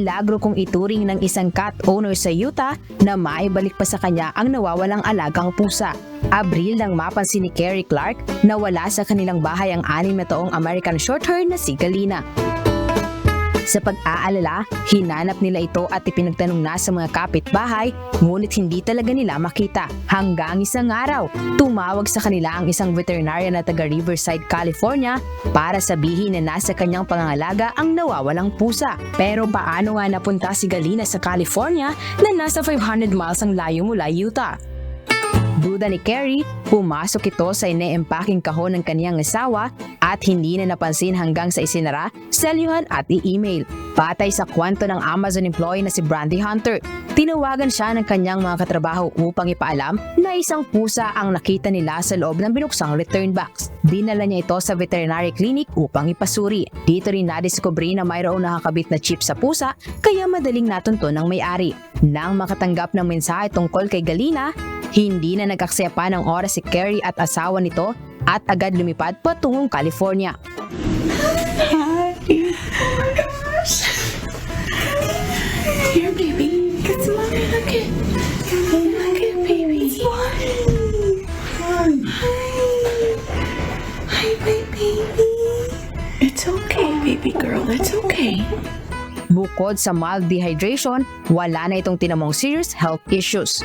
milagro kung ituring ng isang cat owner sa Utah na maibalik pa sa kanya ang nawawalang alagang pusa. Abril nang mapansin ni Kerry Clark na wala sa kanilang bahay ang 6 na taong American Shorthair na si Galina. Sa pag-aalala, hinanap nila ito at ipinagtanong na sa mga kapitbahay, ngunit hindi talaga nila makita. Hanggang isang araw, tumawag sa kanila ang isang veterinarian na taga Riverside, California para sabihin na nasa kanyang pangangalaga ang nawawalang pusa. Pero paano nga napunta si Galina sa California na nasa 500 miles ang layo mula Utah? Duda ni Kerry, pumasok ito sa ine-empaking kahon ng kaniyang asawa at hindi na napansin hanggang sa isinara, selyuhan at i-email. Batay sa kwento ng Amazon employee na si Brandy Hunter, tinawagan siya ng kanyang mga katrabaho upang ipaalam na isang pusa ang nakita nila sa loob ng binuksang return box. Dinala niya ito sa veterinary clinic upang ipasuri. Dito rin nadiskubre na mayroong nakakabit na chip sa pusa kaya madaling natunto ng may-ari. Nang makatanggap ng mensahe tungkol kay Galina, hindi na nag-aksaya pa ng oras si Kerry at asawa nito at agad lumipad patungong California. Hi. Oh my gosh. Here, baby. Get some mommy. Look at. Look at baby. Hi. Hi, my baby. It's okay, baby girl. It's okay. Bukod sa mild dehydration, wala na itong tinamong serious health issues.